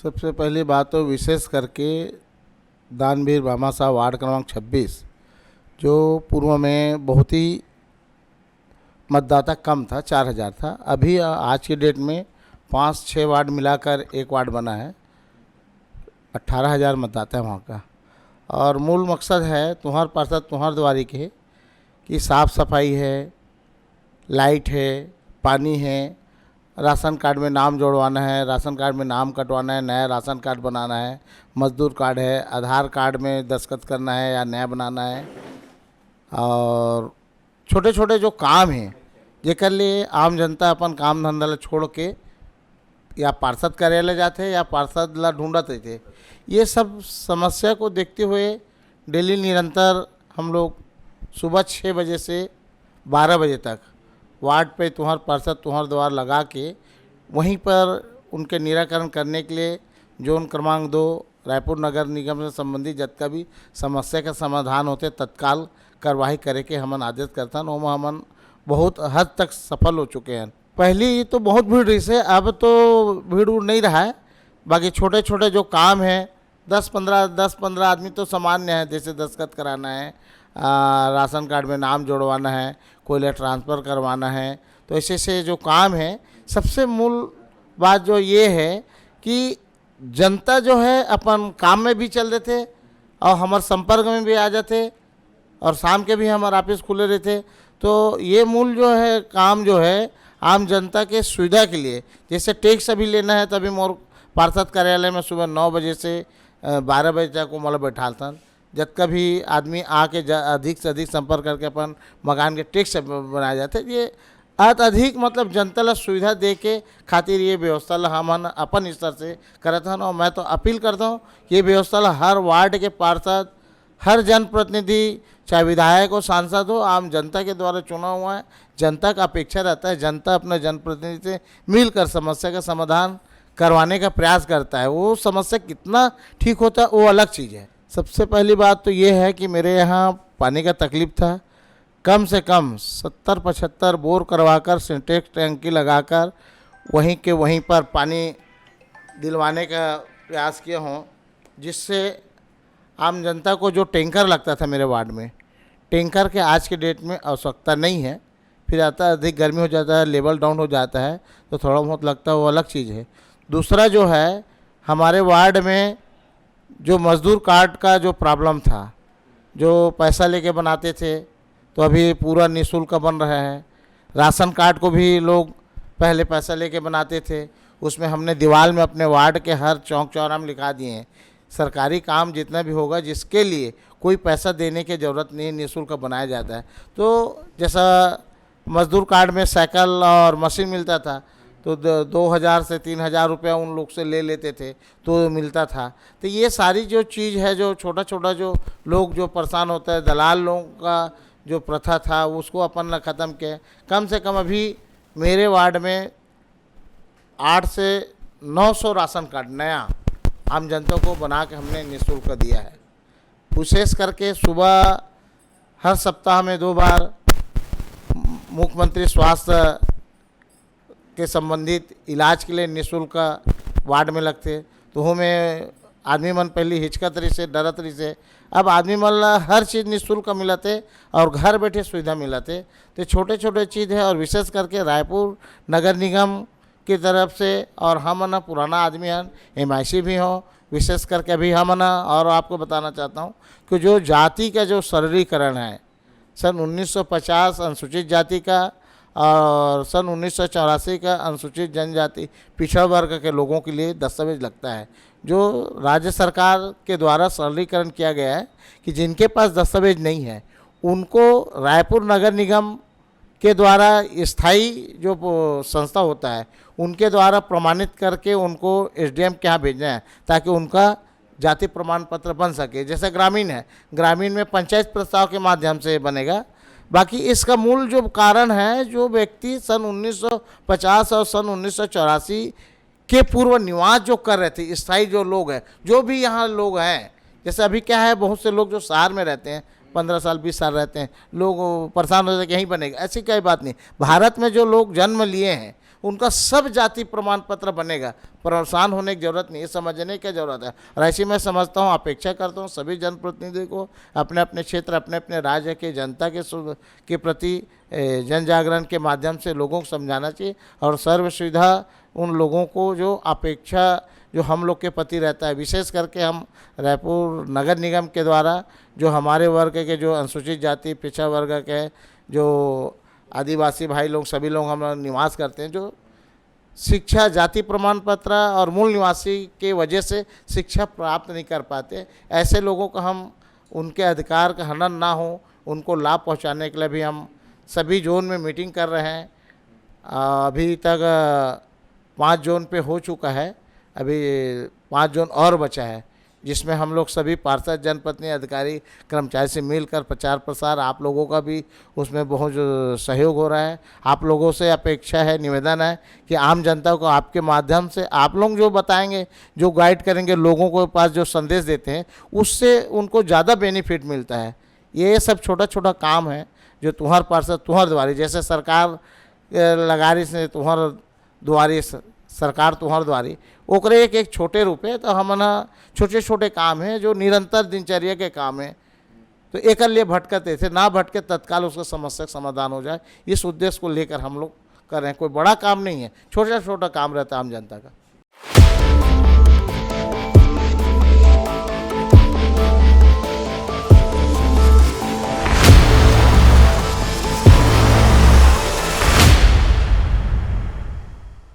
सबसे पहली बात तो विशेष करके दानवीर भामाशाह वार्ड क्रमांक 26 जो पूर्व में बहुत ही मतदाता कम था, 4000 था। अभी आज की डेट में 5-6 वार्ड मिलाकर एक वार्ड बना है, 18,000 मतदाता है वहाँ का। और मूल मकसद है तुम्हार पार्षद तुम्हार द्वारी के कि साफ़ सफाई है, लाइट है, पानी है, राशन कार्ड में नाम जोड़वाना है, राशन कार्ड में नाम कटवाना है, नया राशन कार्ड बनाना है, मजदूर कार्ड है, आधार कार्ड में दस्तखत करना है या नया बनाना है। और छोटे छोटे जो काम हैं जेकर लिए आम जनता अपन काम धंधा ला छोड़ के या पार्षद कार्यालय जाते या पार्षद ला ढूंढत थे। ये सब समस्या को देखते हुए डेली निरंतर हम लोग सुबह 6 बजे से 12 बजे तक वार्ड पे तुम्हार पार्षद तुम्हार द्वार लगा के वहीं पर उनके निराकरण करने के लिए जोन क्रमांक 2 रायपुर नगर निगम से संबंधित जितना भी समस्या का समाधान होते तत्काल कार्रवाई करे के हमन आदेश करता हूँ। हमन बहुत हद तक सफल हो चुके हैं। पहली तो बहुत भीड़ रही से, अब तो भीड़ उड़ नहीं रहा है। बाकी छोटे छोटे जो काम हैं 10-15 आदमी तो सामान्य है, जैसे दस्तखत कराना है, राशन कार्ड में नाम जोड़वाना है, कोयला ट्रांसफ़र करवाना है। तो ऐसे ऐसे जो काम है, सबसे मूल बात जो ये है कि जनता जो है अपन काम में भी चल देते और हमारे संपर्क में भी आ जाते और शाम के भी हमारे ऑफिस खुले रहते। तो ये मूल जो है काम जो है आम जनता के सुविधा के लिए, जैसे टैक्स अभी लेना है तभी मोर पार्षद कार्यालय में सुबह 9 बजे से 12 बजे तक को मतलब बैठालता। जब कभी आदमी आके अधिक से अधिक संपर्क करके अपन मकान के टैक्स बनाए जाते। ये अधिक मतलब जनता ला सुविधा दे के खातिर ये व्यवस्था ला हम अपन स्तर से करता हूँ। और मैं तो अपील करता हूँ ये व्यवस्था ला हर वार्ड के पार्षद, हर जनप्रतिनिधि, चाहे विधायक हो, सांसद हो, आम जनता के द्वारा चुना हुआ है। जनता का अपेक्षा रहता है, जनता अपने जनप्रतिनिधि से मिलकर समस्या का समाधान करवाने का प्रयास करता है। वो समस्या कितना ठीक होता है वो अलग चीज़ है। सबसे पहली बात तो ये है कि मेरे यहाँ पानी का तकलीफ़ था। कम से कम 70-75 बोर करवाकर सिंटेक्स टैंकी लगाकर वहीं के वहीं पर पानी दिलवाने का प्रयास किया हूँ, जिससे आम जनता को जो टैंकर लगता था मेरे वार्ड में, टैंकर के आज के डेट में आवश्यकता नहीं है। फिर आता है अधिक गर्मी हो जाता है, लेवल डाउन हो जाता है तो थोड़ा बहुत लगता है, वो अलग चीज़ है। दूसरा जो है हमारे वार्ड में जो मज़दूर कार्ड का जो प्रॉब्लम था, जो पैसा लेके बनाते थे तो अभी पूरा निःशुल्क बन रहा है। राशन कार्ड को भी लोग पहले पैसा लेके बनाते थे, उसमें हमने दीवार में अपने वार्ड के हर चौक चौराहे में लिखा दिए हैं सरकारी काम जितना भी होगा जिसके लिए कोई पैसा देने की ज़रूरत नहीं, निःशुल्क बनाया जाता है। तो जैसा मज़दूर कार्ड में साइकिल और मशीन मिलता था तो 2000 से 3000 रुपया उन लोग से ले लेते थे तो मिलता था। तो ये सारी जो चीज़ है, जो छोटा छोटा जो लोग जो परेशान होता है, दलाल लोगों का जो प्रथा था उसको अपन ने ख़त्म किया। कम से कम अभी मेरे वार्ड में 8 से 900 राशन कार्ड नया आम जनता को बना के हमने निःशुल्क दिया है। विशेष करके सुबह हर सप्ताह में 2 बार मुख्यमंत्री स्वास्थ्य के संबंधित इलाज के लिए निःशुल्क वार्ड में लगते। तो हमें आदमी मन पहले हिचकत रही से, डरत रही से, अब आदमी मन हर चीज़ निःशुल्क मिलते और घर बैठे सुविधा मिलते। तो छोटे छोटे चीज़ है। और विशेष करके रायपुर नगर निगम की तरफ से और हम ना पुराना आदमी हैं, MIC भी हो, विशेष करके अभी हम ना, और आपको बताना चाहता हूँ कि जो जाति का जो सरलीकरण है सन 1950 अनुसूचित जाति का और सन 1984 का अनुसूचित जनजाति पिछड़ा वर्ग के लोगों के लिए दस्तावेज लगता है, जो राज्य सरकार के द्वारा सरलीकरण किया गया है कि जिनके पास दस्तावेज नहीं है उनको रायपुर नगर निगम के द्वारा स्थायी जो संस्था होता है उनके द्वारा प्रमाणित करके उनको SDM के यहाँ भेजना है ताकि उनका जाति प्रमाण पत्र बन सके। जैसे ग्रामीण है, ग्रामीण में पंचायत प्रस्ताव के माध्यम से बनेगा। बाकी इसका मूल जो कारण है, जो व्यक्ति सन 1950 और सन 1984 के पूर्व निवास जो कर रहे थे, स्थायी जो लोग हैं, जो भी यहाँ लोग हैं, जैसे अभी क्या है बहुत से लोग जो शहर में रहते हैं 15 साल 20 साल रहते हैं, लोग परेशान होते हैं कि यहीं बनेगा, ऐसी कोई बात नहीं। भारत में जो लोग जन्म लिए हैं उनका सब जाति प्रमाण पत्र बनेगा। परेशान होने की ज़रूरत नहीं है, समझने की ज़रूरत है। और ऐसी मैं समझता हूँ, अपेक्षा करता हूँ सभी जनप्रतिनिधि को अपने अपने क्षेत्र, अपने अपने राज्य के जनता के प्रति जन जागरण के माध्यम से लोगों को समझाना चाहिए। और सर्व सुविधा उन लोगों को जो अपेक्षा जो हम लोग के प्रति रहता है, विशेष करके हम रायपुर नगर निगम के द्वारा जो हमारे वर्ग के जो अनुसूचित जाति पिछड़ा वर्ग के जो आदिवासी भाई लोग सभी लोग हम निवास करते हैं, जो शिक्षा जाति प्रमाण पत्र और मूल निवासी के वजह से शिक्षा प्राप्त नहीं कर पाते, ऐसे लोगों को हम उनके अधिकार का हनन ना हो, उनको लाभ पहुंचाने के लिए भी हम सभी जोन में मीटिंग कर रहे हैं। अभी तक 5 जोन पे हो चुका है, अभी 5 जोन और बचा है, जिसमें हम लोग सभी पार्षद, जनप्रतिनिधि, अधिकारी, कर्मचारी से मिलकर प्रचार प्रसार, आप लोगों का भी उसमें बहुत सहयोग हो रहा है। आप लोगों से अपेक्षा है, निवेदन है कि आम जनता को आपके माध्यम से आप लोग जो बताएंगे, जो गाइड करेंगे, लोगों को पास जो संदेश देते हैं, उससे उनको ज़्यादा बेनिफिट मिलता है। ये सब छोटा छोटा काम है जो तुम्हार पार्षद तुम्हार द्वारी, जैसे सरकार लगा रही से तुम्हार द्वारी, सरकार तुम्हार द्वारी, ओकरे एक एक छोटे रूप है। तो हमना छोटे छोटे काम है जो निरंतर दिनचर्या के काम है, तो एक लिए भटकते थे ना, भटके तत्काल उसका समस्या का समाधान हो जाए, इस उद्देश्य को लेकर हम लोग कर रहे हैं। कोई बड़ा काम नहीं है, छोटा छोटा काम रहता है आम जनता का।